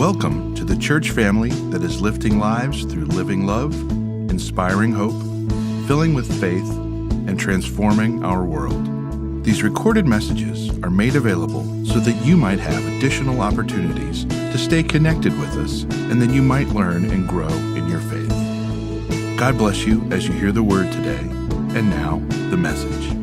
Welcome to the church family that is lifting lives through living love, inspiring hope, filling with faith, and transforming our world. These recorded messages are made available so that you might have additional opportunities to stay connected with us and that you might learn and grow in your faith. God bless you as you hear the word today. And now, the message.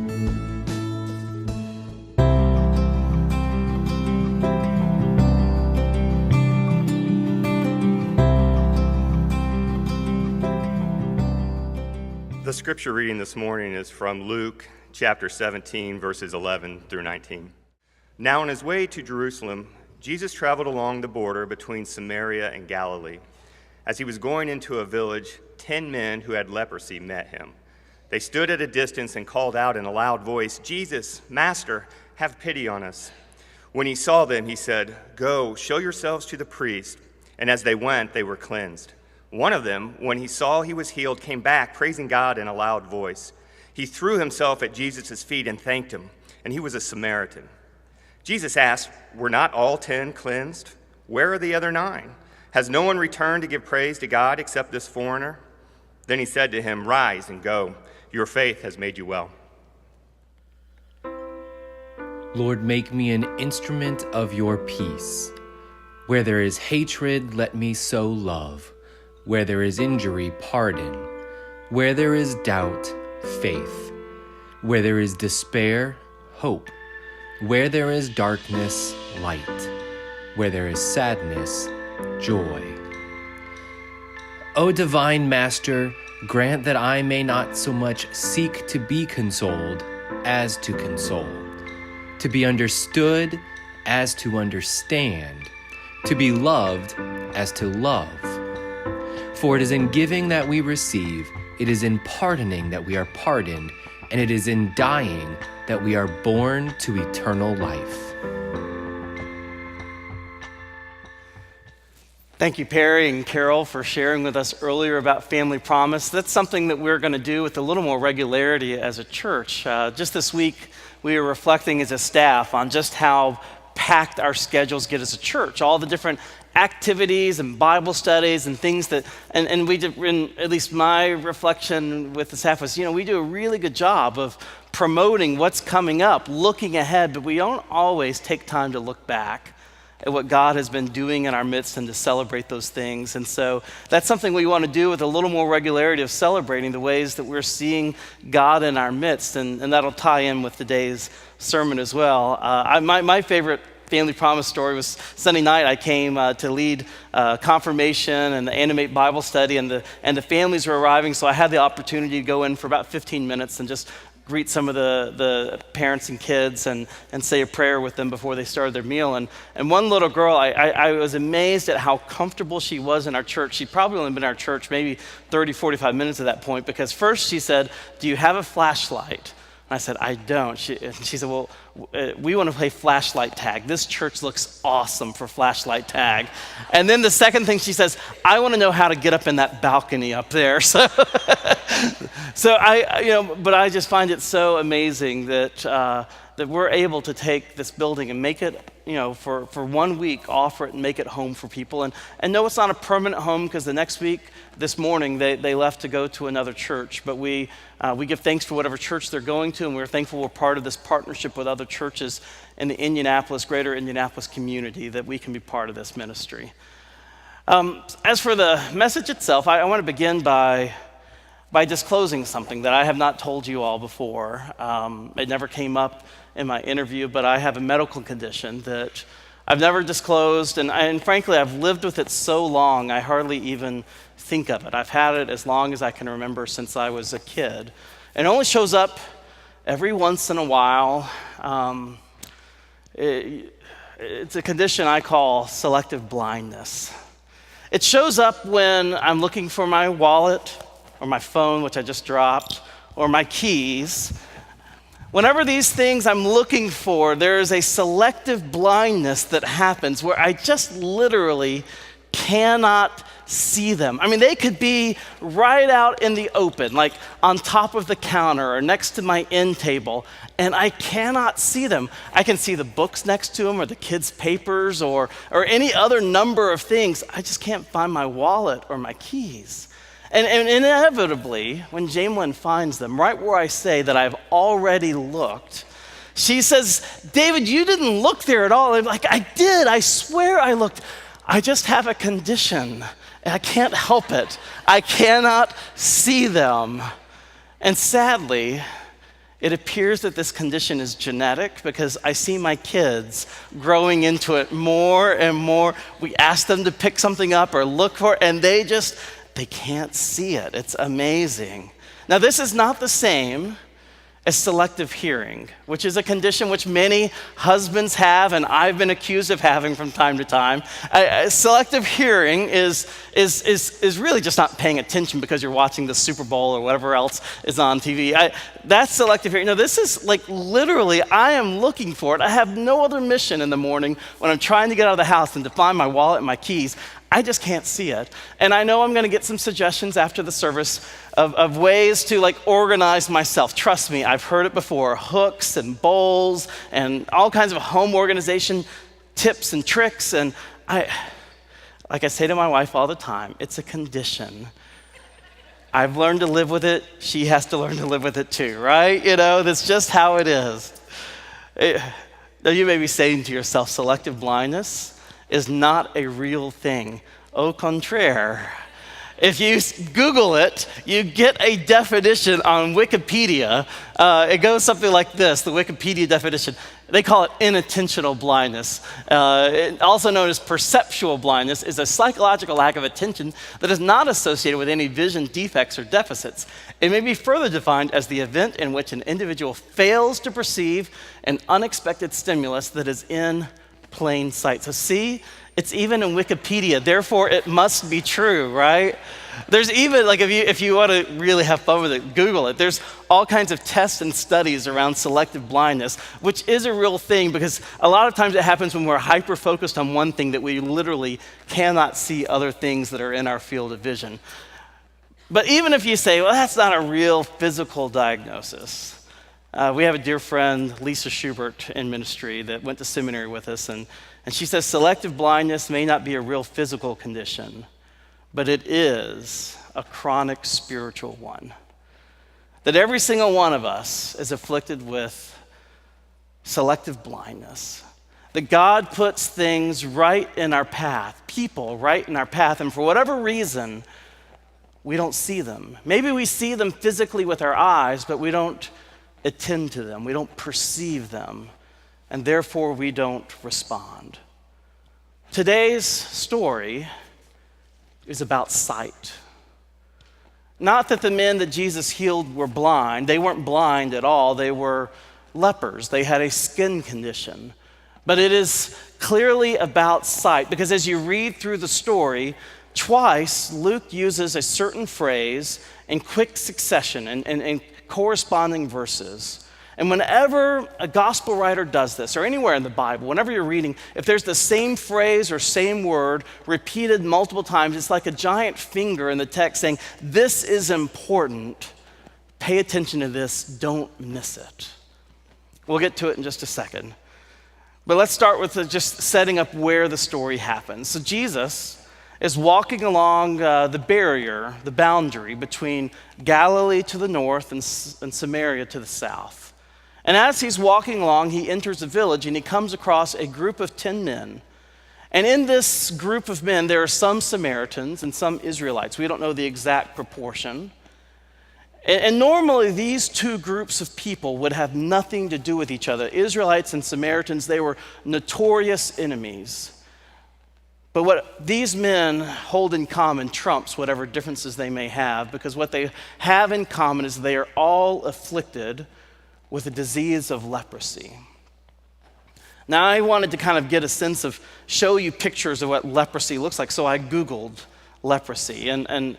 The scripture reading this morning is from Luke chapter 17, verses 11 through 19. Now on his way to Jerusalem, Jesus traveled along the border between Samaria and Galilee. As he was going into a village, 10 men who had leprosy met him. They stood at a distance and called out in a loud voice, "Jesus, Master, have pity on us." When he saw them, he said, "Go, show yourselves to the priest." And as they went, they were cleansed. One of them, when he saw he was healed, came back, praising God in a loud voice. He threw himself at Jesus' feet and thanked him, and he was a Samaritan. Jesus asked, "Were not all 10 cleansed? Where are the other 9? Has no one returned to give praise to God except this foreigner?" Then he said to him, "Rise and go. Your faith has made you well." Lord, make me an instrument of your peace. Where there is hatred, let me sow love. Where there is injury, pardon. Where there is doubt, faith. Where there is despair, hope. Where there is darkness, light. Where there is sadness, joy. O divine Master, grant that I may not so much seek to be consoled as to console, to be understood as to understand, to be loved as to love. For it is in giving that we receive, it is in pardoning that we are pardoned, and it is in dying that we are born to eternal life. Thank you, Perry and Carol, for sharing with us earlier about Family Promise. That's something that we're going to do with a little more regularity as a church. Just this week, we were reflecting as a staff on just how packed our schedules get as a church, all the different activities and Bible studies and things that, and we did, at least my reflection with the staff was, we do a really good job of promoting what's coming up, looking ahead, but we don't always take time to look back at what God has been doing in our midst and to celebrate those things. And so that's something we want to do with a little more regularity of celebrating the ways that we're seeing God in our midst, and that'll tie in with today's sermon as well. My favorite Family Promise story was Sunday night. I came to lead confirmation and the Animate Bible study, and the families were arriving, so I had the opportunity to go in for about 15 minutes and just greet some of the parents and kids and say a prayer with them before they started their meal. And one little girl, I was amazed at how comfortable she was in our church. She'd probably only been in our church maybe 30, 45 minutes at that point, because first she said, "Do you have a flashlight?" And I said, "I don't." She said, "Well, we want to play flashlight tag. This church looks awesome for flashlight tag." And then the second thing she says, "I want to know how to get up in that balcony up there." So, but I just find it so amazing that we're able to take this building and make it, for 1 week, offer it and make it home for people. And no, it's not a permanent home, because the next week, this morning, they left to go to another church. But we give thanks for whatever church they're going to, and we're thankful we're part of this partnership with other churches in the greater Indianapolis community, that we can be part of this ministry. As for the message itself, I want to begin by disclosing something that I have not told you all before. It never came up in my interview, but I have a medical condition that I've never disclosed, and frankly, I've lived with it so long, I hardly even think of it. I've had it as long as I can remember, since I was a kid. It only shows up every once in a while. It's a condition I call selective blindness. It shows up when I'm looking for my wallet or my phone, which I just dropped, or my keys. Whenever these things I'm looking for, there is a selective blindness that happens where I just literally cannot see them. I mean, they could be right out in the open, like on top of the counter or next to my end table, and I cannot see them. I can see the books next to them or the kids' papers or any other number of things. I just can't find my wallet or my keys. And inevitably, when Jamelyn finds them, right where I say that I've already looked, she says, David, you didn't look there at all. I'm like, I did. I swear I looked. I just have a condition, and I can't help it. I cannot see them. And sadly, it appears that this condition is genetic because I see my kids growing into it more and more. We ask them to pick something up or look for it, and they can't see it. It's amazing. Now, this is not the same as selective hearing, which is a condition which many husbands have, and I've been accused of having from time to time. Selective hearing is really just not paying attention because you're watching the Super Bowl or whatever else is on TV. That's selective hearing. Now, this is like literally, I am looking for it. I have no other mission in the morning when I'm trying to get out of the house than to find my wallet and my keys. I just can't see it. And I know I'm going to get some suggestions after the service of ways to like organize myself. Trust me, I've heard it before. Hooks and bowls and all kinds of home organization tips and tricks. And like I say to my wife all the time, it's a condition. I've learned to live with it. She has to learn to live with it too, right? You know, that's just how it is. Now you may be saying to yourself, selective blindness is not a real thing. Au contraire. If you Google it, you get a definition on Wikipedia. It goes something like this, the Wikipedia definition. They call it inattentional blindness. Also known as perceptual blindness, is a psychological lack of attention that is not associated with any vision defects or deficits. It may be further defined as the event in which an individual fails to perceive an unexpected stimulus that is in plain sight. So see, it's even in Wikipedia, therefore it must be true, right? There's even, like if you want to really have fun with it, Google it. There's all kinds of tests and studies around selective blindness, which is a real thing because a lot of times it happens when we're hyper-focused on one thing that we literally cannot see other things that are in our field of vision. But even if you say, well, that's not a real physical diagnosis. We have a dear friend, Lisa Schubert, in ministry that went to seminary with us, and she says selective blindness may not be a real physical condition, but it is a chronic spiritual one. That every single one of us is afflicted with selective blindness. That God puts things right in our path, people right in our path, and for whatever reason, we don't see them. Maybe we see them physically with our eyes, but we don't attend to them, we don't perceive them, and therefore we don't respond. Today's story is about sight. Not that the men that Jesus healed were blind. They weren't blind at all. They were lepers. They had a skin condition. But it is clearly about sight because as you read through the story, twice Luke uses a certain phrase in quick succession and corresponding verses. And whenever a gospel writer does this, or anywhere in the Bible, whenever you're reading, if there's the same phrase or same word repeated multiple times, it's like a giant finger in the text saying, this is important. Pay attention to this. Don't miss it. We'll get to it in just a second. But let's start with just setting up where the story happens. So Jesus is walking along the barrier, the boundary between Galilee to the north and Samaria to the south. And as he's walking along, he enters a village and he comes across a group of 10 men. And in this group of men, there are some Samaritans and some Israelites. We don't know the exact proportion. And normally these two groups of people would have nothing to do with each other. Israelites and Samaritans, they were notorious enemies. But what these men hold in common trumps whatever differences they may have, because what they have in common is they are all afflicted with a disease of leprosy. Now, I wanted to kind of get a sense of, show you pictures of what leprosy looks like, so I Googled leprosy. And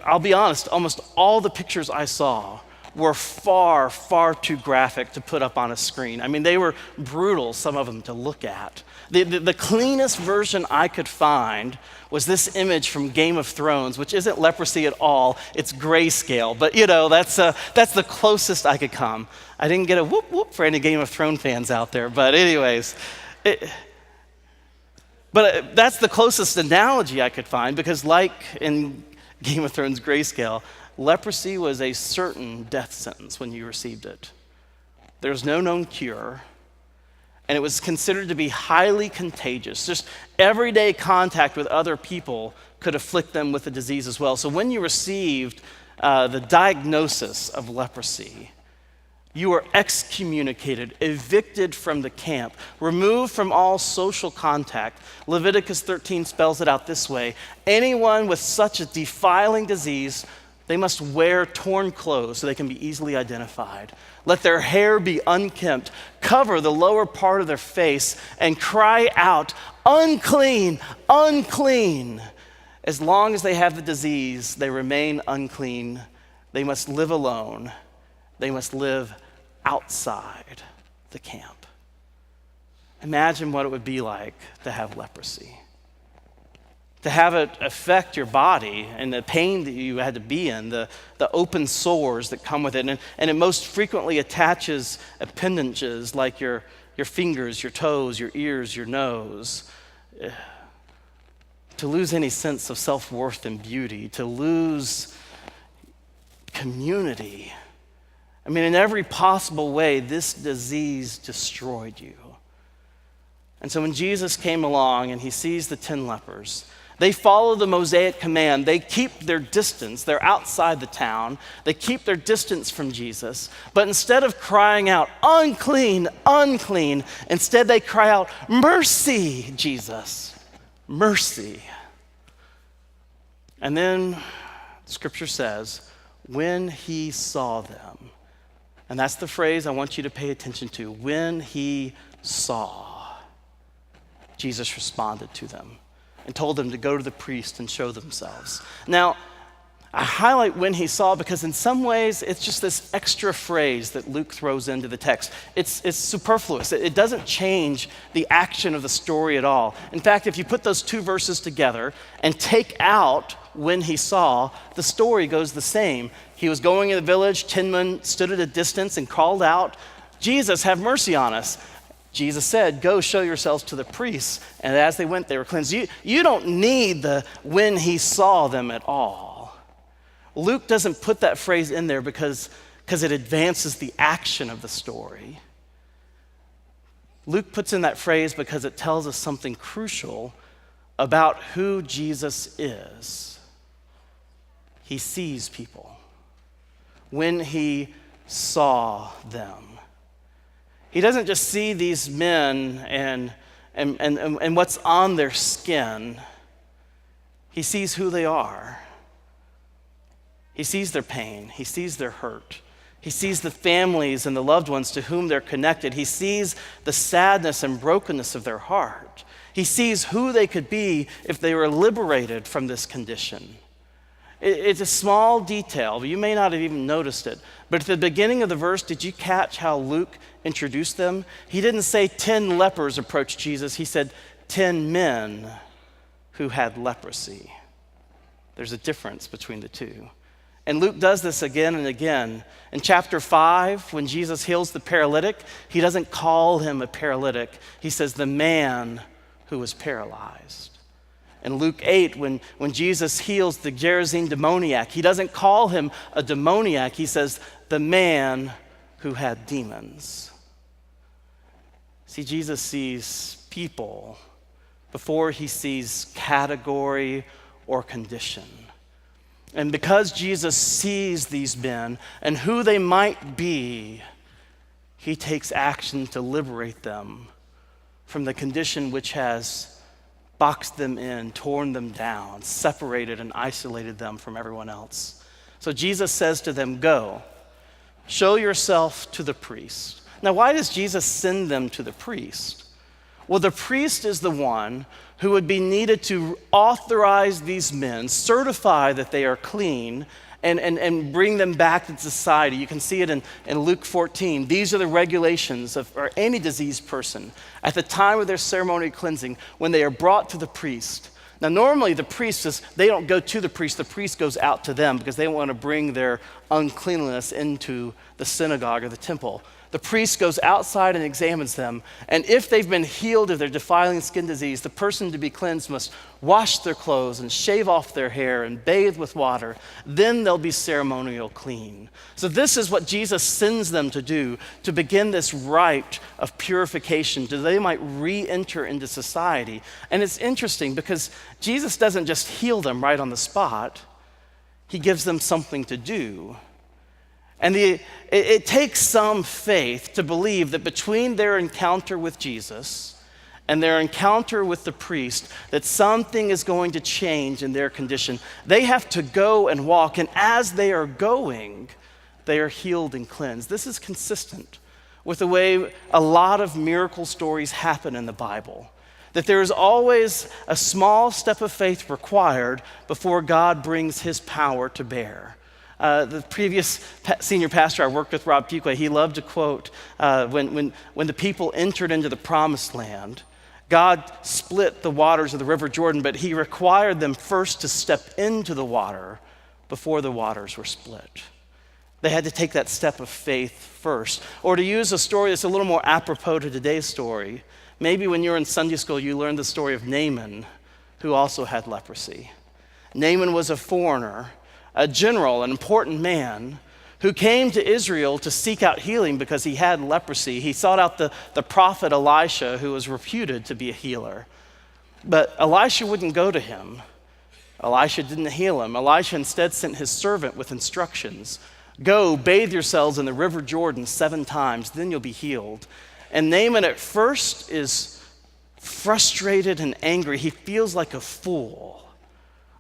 I'll be honest, almost all the pictures I saw were far, far too graphic to put up on a screen. I mean, they were brutal, some of them, to look at. The cleanest version I could find was this image from Game of Thrones, which isn't leprosy at all, it's grayscale. But that's the closest I could come. I didn't get a whoop whoop for any Game of Thrones fans out there, but anyways. But that's the closest analogy I could find, because like in Game of Thrones grayscale, leprosy was a certain death sentence when you received it. There's no known cure, and it was considered to be highly contagious. Just everyday contact with other people could afflict them with the disease as well. So when you received the diagnosis of leprosy, you were excommunicated, evicted from the camp, removed from all social contact. Leviticus 13 spells it out this way: anyone with such a defiling disease, they must wear torn clothes so they can be easily identified. Let their hair be unkempt, cover the lower part of their face, and cry out, "Unclean, unclean." As long as they have the disease, they remain unclean. They must live alone. They must live outside the camp. Imagine what it would be like to have leprosy. To have it affect your body and the pain that you had to be in, the open sores that come with it. And it most frequently attaches appendages like your fingers, your toes, your ears, your nose. To lose any sense of self-worth and beauty, to lose community. I mean, in every possible way, this disease destroyed you. And so when Jesus came along and he sees the 10 lepers, they follow the Mosaic command. They keep their distance. They're outside the town. They keep their distance from Jesus. But instead of crying out, "Unclean, unclean," instead they cry out, "Mercy, Jesus, mercy." And then Scripture says, when he saw them, and that's the phrase I want you to pay attention to, when he saw, Jesus responded to them and told them to go to the priest and show themselves. Now, I highlight when he saw because in some ways it's just this extra phrase that Luke throws into the text. It's superfluous. It doesn't change the action of the story at all. In fact, if you put those two verses together and take out when he saw, the story goes the same. He was going in the village, 10 men stood at a distance and called out, "Jesus, have mercy on us." Jesus said, "Go show yourselves to the priests." And as they went, they were cleansed. You don't need the when he saw them at all. Luke doesn't put that phrase in there because it advances the action of the story. Luke puts in that phrase because it tells us something crucial about who Jesus is. He sees people. When he saw them, he doesn't just see these men and what's on their skin. He sees who they are. He sees their pain. He sees their hurt. He sees the families and the loved ones to whom they're connected. He sees the sadness and brokenness of their heart. He sees who they could be if they were liberated from this condition. It's a small detail, but you may not have even noticed it. But at the beginning of the verse, did you catch how Luke introduced them? He didn't say 10 lepers approached Jesus. He said 10 men who had leprosy. There's a difference between the two. And Luke does this again and again. In chapter 5, when Jesus heals the paralytic, he doesn't call him a paralytic. He says the man who was paralyzed. In Luke 8, when Jesus heals the Gerasene demoniac, he doesn't call him a demoniac. He says the man who had demons. See, Jesus sees people before he sees category or condition. And because Jesus sees these men and who they might be, he takes action to liberate them from the condition which has boxed them in, torn them down, separated and isolated them from everyone else. So Jesus says to them, "Go, show yourself to the priest." Now, why does Jesus send them to the priest? Well, the priest is the one who would be needed to authorize these men, certify that they are clean, and bring them back to society. You can see it in Luke 14. These are the regulations for any diseased person at the time of their ceremonial cleansing when they are brought to the priest. Now, normally the they don't go to the priest goes out to them because they want to bring their uncleanliness into the synagogue or the temple. The priest goes outside and examines them, and if they've been healed of their defiling skin disease, the person to be cleansed must wash their clothes and shave off their hair and bathe with water. Then they'll be ceremonial clean. So this is what Jesus sends them to do, to begin this rite of purification, so they might re-enter into society. And it's interesting because Jesus doesn't just heal them right on the spot. He gives them something to do. And it takes some faith to believe that between their encounter with Jesus and their encounter with the priest, that something is going to change in their condition. They have to go and walk, and as they are going, they are healed and cleansed. This is consistent with the way a lot of miracle stories happen in the Bible, that there is always a small step of faith required before God brings his power to bear. The previous senior pastor I worked with, Rob Fuqua, he loved to quote, when the people entered into the promised land, God split the waters of the River Jordan, but he required them first to step into the water before the waters were split. They had to take that step of faith first. Or to use a story that's a little more apropos to today's story, maybe when you were in Sunday school, you learned the story of Naaman, who also had leprosy. Naaman was a foreigner, a general, an important man who came to Israel to seek out healing because he had leprosy. He sought out the prophet Elisha, who was reputed to be a healer. But Elisha wouldn't go to him. Elisha didn't heal him. Elisha instead sent his servant with instructions. Go, bathe yourselves in the river Jordan 7 times, then you'll be healed. And Naaman at first is frustrated and angry. He feels like a fool.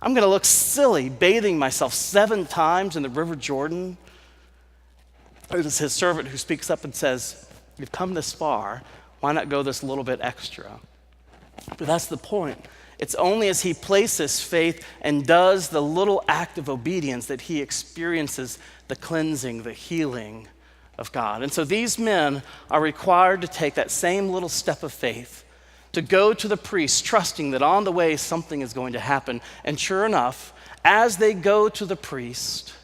I'm going to look silly bathing myself 7 times in the River Jordan. It is his servant who speaks up and says, you've come this far, why not go this little bit extra? But that's the point. It's only as he places faith and does the little act of obedience that he experiences the cleansing, the healing of God. And so these men are required to take that same little step of faith, to go to the priest, trusting that on the way something is going to happen. And sure enough, as they go to the priest,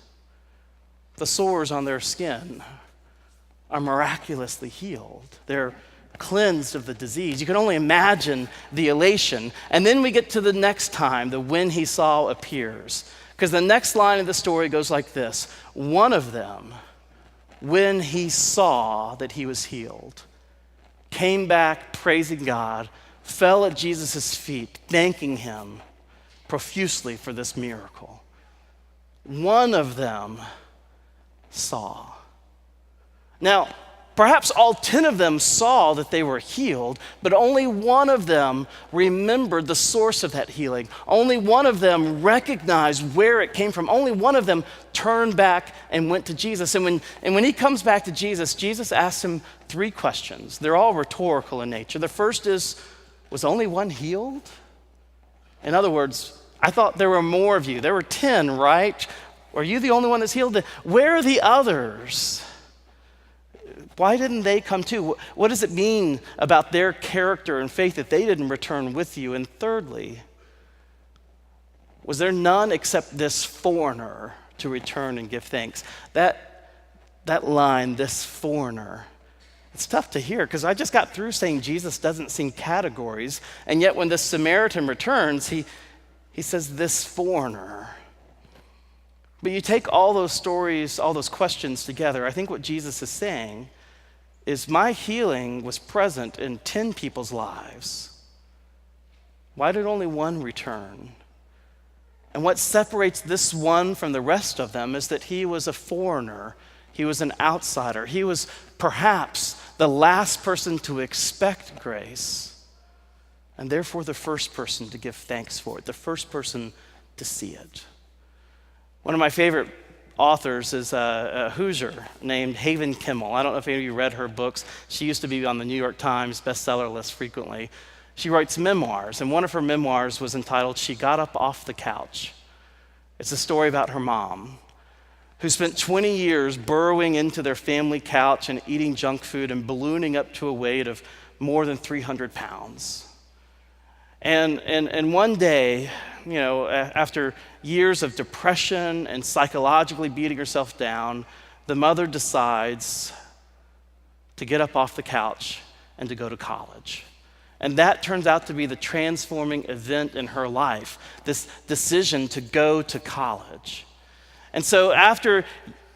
the sores on their skin are miraculously healed. They're cleansed of the disease. You can only imagine the elation. And then we get to the next time, the when he saw appears. Because the next line of the story goes like this. One of them, when he saw that he was healed, came back praising God, fell at Jesus' feet, thanking him profusely for this miracle. One of them saw. Now, perhaps all 10 of them saw that they were healed, but only one of them remembered the source of that healing. Only one of them recognized where it came from. Only one of them turned back and went to Jesus. And when he comes back to Jesus, Jesus asks him 3 questions. They're all rhetorical in nature. The first is, was only one healed? In other words, I thought there were more of you. There were 10, right? Are you the only one that's healed? Where are the others? Why didn't they come too? What does it mean about their character and faith that they didn't return with you? And thirdly, was there none except this foreigner to return and give thanks? That line, this foreigner, it's tough to hear because I just got through saying Jesus doesn't see categories, and yet when the Samaritan returns, he says this foreigner. But you take all those stories, all those questions together, I think what Jesus is saying is my healing was present in 10 people's lives. Why did only one return? And what separates this one from the rest of them is that he was a foreigner. He was an outsider. He was perhaps the last person to expect grace, and therefore the first person to give thanks for it, the first person to see it. One of my favorite authors is a Hoosier named Haven Kimmel. I don't know if any of you read her books. She used to be on the New York Times bestseller list frequently. She writes memoirs, and one of her memoirs was entitled She Got Up Off the Couch. It's a story about her mom. who spent 20 years burrowing into their family couch and eating junk food and ballooning up to a weight of more than 300 pounds. And one day, after years of depression and psychologically beating herself down, the mother decides to get up off the couch and to go to college. And that turns out to be the transforming event in her life, this decision to go to college. And so after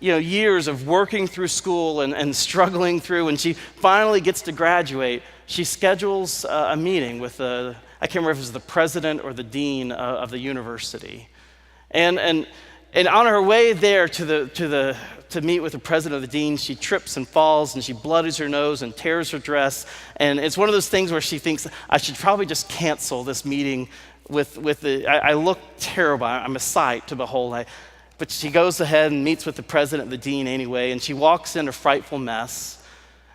years of working through school and struggling through, and she finally gets to graduate, she schedules a meeting with I can't remember if it was the president or the dean of the university. And on her way there to meet with the president or the dean, she trips and falls and she bloodies her nose and tears her dress. And it's one of those things where she thinks, I should probably just cancel this meeting I look terrible. I'm a sight to behold. But she goes ahead and meets with the president and the dean anyway, and she walks in a frightful mess.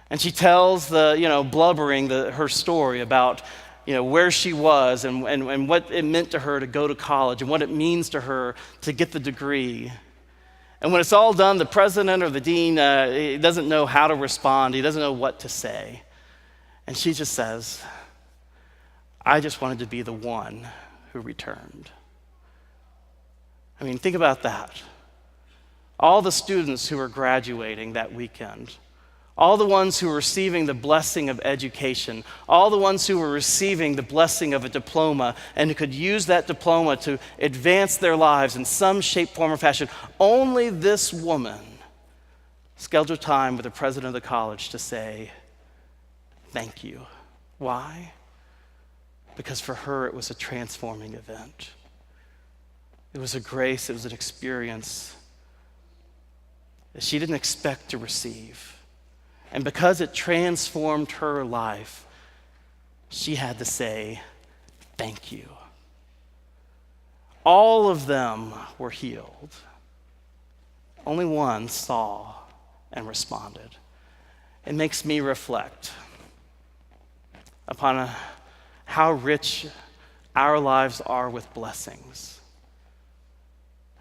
And she tells blubbering her story about where she was and what it meant to her to go to college and what it means to her to get the degree. And when it's all done, the president or the dean, he doesn't know how to respond. He doesn't know what to say. And she just says, I just wanted to be the one who returned. I mean, think about that. All the students who were graduating that weekend, all the ones who were receiving the blessing of education, all the ones who were receiving the blessing of a diploma and who could use that diploma to advance their lives in some shape, form, or fashion, only this woman scheduled time with the president of the college to say, thank you. Why? Because for her, it was a transforming event. It was a grace, it was an experience that she didn't expect to receive. And because it transformed her life, she had to say, thank you. All of them were healed. Only one saw and responded. It makes me reflect upon how rich our lives are with blessings.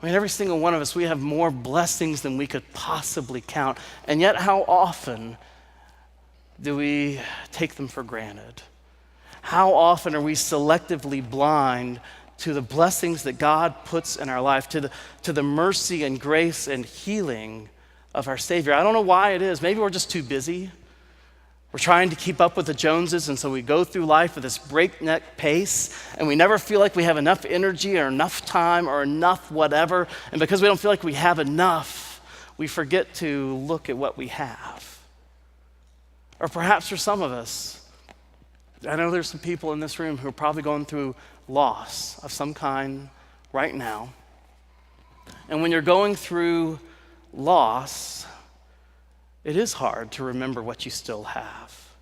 I mean, every single one of us, we have more blessings than we could possibly count. And yet, how often do we take them for granted? How often are we selectively blind to the blessings that God puts in our life, to the mercy and grace and healing of our Savior? I don't know why it is. Maybe we're just too busy. We're trying to keep up with the Joneses, and so we go through life with this breakneck pace, and we never feel like we have enough energy or enough time or enough whatever. And because we don't feel like we have enough, we forget to look at what we have. Or perhaps for some of us, I know there's some people in this room who are probably going through loss of some kind right now. And when you're going through loss, it is hard to remember what you still have.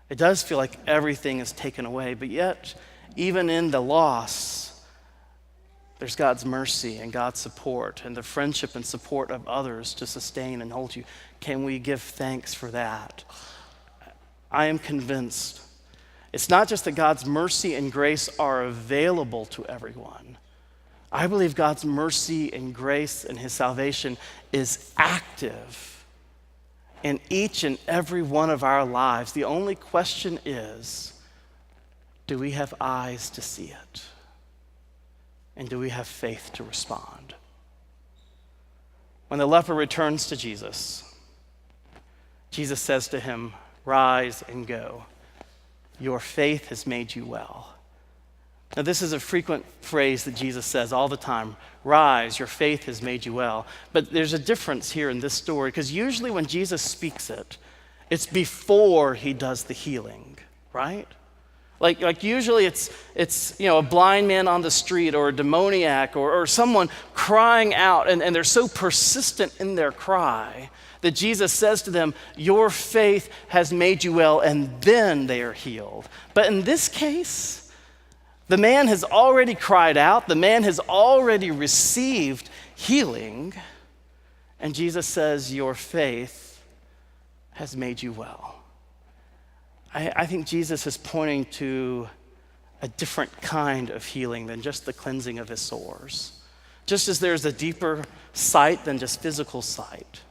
It does feel like everything is taken away, but yet, even in the loss, there's God's mercy and God's support and the friendship and support of others to sustain and hold you. Can we give thanks for that? I am convinced it's not just that God's mercy and grace are available to everyone. I believe God's mercy and grace and his salvation is active in each and every one of our lives. The only question is, do we have eyes to see it? And do we have faith to respond? When the leper returns to Jesus, Jesus says to him, rise and go. Your faith has made you well. Now, this is a frequent phrase that Jesus says all the time. Rise, your faith has made you well. But there's a difference here in this story, because usually when Jesus speaks it, it's before he does the healing, right? Like usually it's a blind man on the street or a demoniac or someone crying out, and they're so persistent in their cry that Jesus says to them, your faith has made you well, and then they are healed. But in this case, the man has already cried out, the man has already received healing, and Jesus says, your faith has made you well. I think Jesus is pointing to a different kind of healing than just the cleansing of his sores. Just as there's a deeper sight than just physical sight,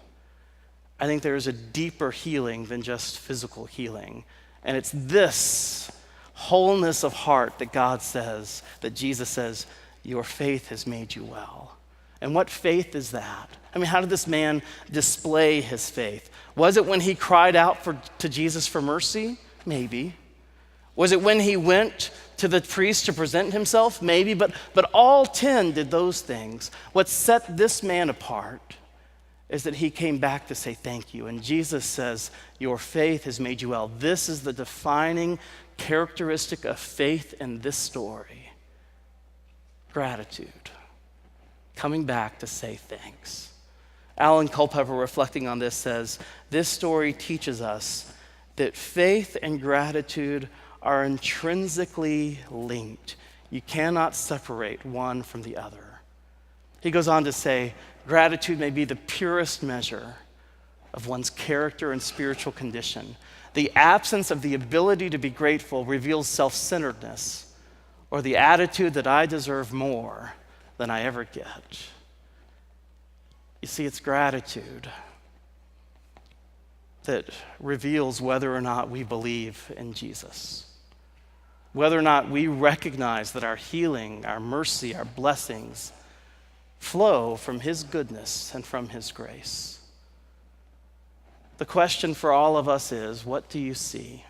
I think there is a deeper healing than just physical healing. And it's this wholeness of heart that God says, that Jesus says, your faith has made you well. And what faith is that? I mean, how did this man display his faith? Was it when he cried out to Jesus for mercy? Maybe. Was it when he went to the priest to present himself? Maybe. But all 10 did those things. What set this man apart is that he came back to say thank you. And Jesus says, your faith has made you well. This is the defining characteristic of faith in this story. Gratitude. Coming back to say thanks. Alan Culpepper, reflecting on this, says, this story teaches us that faith and gratitude are intrinsically linked. You cannot separate one from the other. He goes on to say, gratitude may be the purest measure of one's character and spiritual condition. The absence of the ability to be grateful reveals self-centeredness, or the attitude that I deserve more than I ever get. You see, it's gratitude that reveals whether or not we believe in Jesus, whether or not we recognize that our healing, our mercy, our blessings flow from his goodness and from his grace. The question for all of us is, what do you see?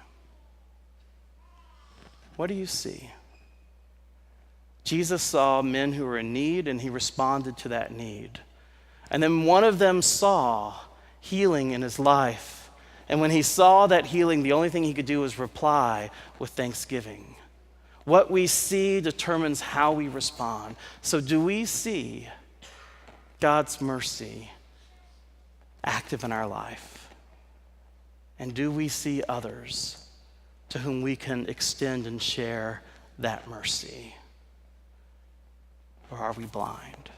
What do you see? Jesus saw men who were in need, and he responded to that need. And then one of them saw healing in his life. And when he saw that healing, the only thing he could do was reply with thanksgiving. What we see determines how we respond. So do we see God's mercy active in our life? And do we see others to whom we can extend and share that mercy? Or are we blind?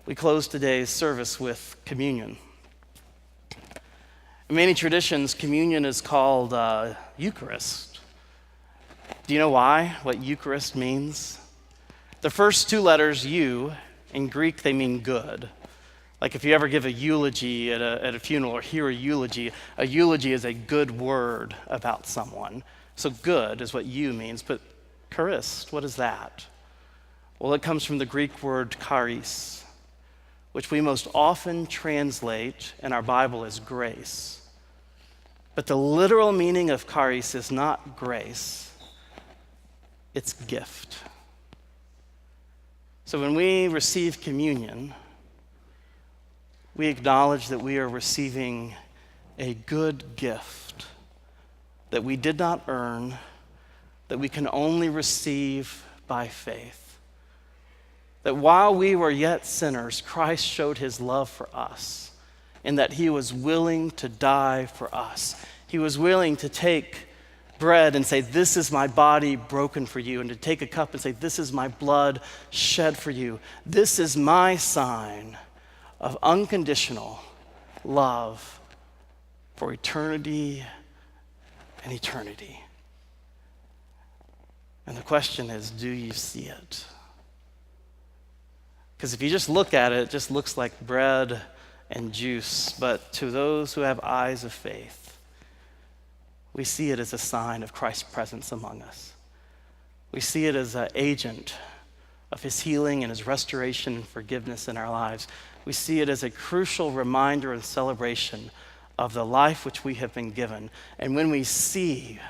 We close today's service with communion. In many traditions, communion is called Eucharist. Do you know why? What Eucharist means? The first 2 letters, eu, in Greek, they mean good. Like if you ever give a eulogy at a funeral or hear a eulogy is a good word about someone. So good is what eu means, but Eucharist, what is that? Well, it comes from the Greek word charis, which we most often translate in our Bible as grace. But the literal meaning of charis is not grace, it's gift. So when we receive communion, we acknowledge that we are receiving a good gift that we did not earn, that we can only receive by faith. That while we were yet sinners, Christ showed his love for us in that he was willing to die for us. He was willing to take bread and say, this is my body broken for you, and to take a cup and say, this is my blood shed for you. This is my sign of unconditional love for eternity and eternity. And the question is, do you see it? Because if you just look at it, it just looks like bread and juice. But to those who have eyes of faith, we see it as a sign of Christ's presence among us. We see it as an agent of his healing and his restoration and forgiveness in our lives. We see it as a crucial reminder and celebration of the life which we have been given. And when we see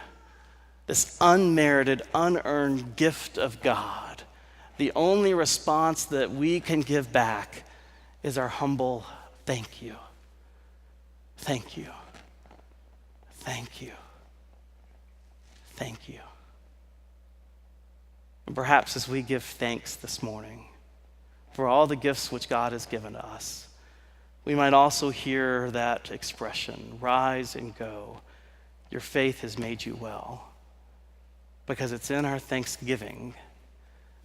this unmerited, unearned gift of God, the only response that we can give back is our humble thank you. Thank you. Thank you. Thank you. And perhaps as we give thanks this morning for all the gifts which God has given to us, we might also hear that expression, rise and go. Your faith has made you well. Because it's in our thanksgiving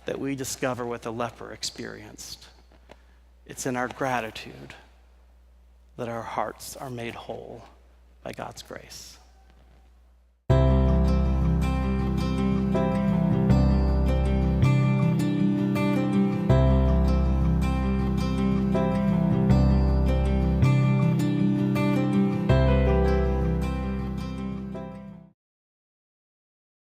that we discover what the leper experienced. It's in our gratitude that our hearts are made whole by God's grace.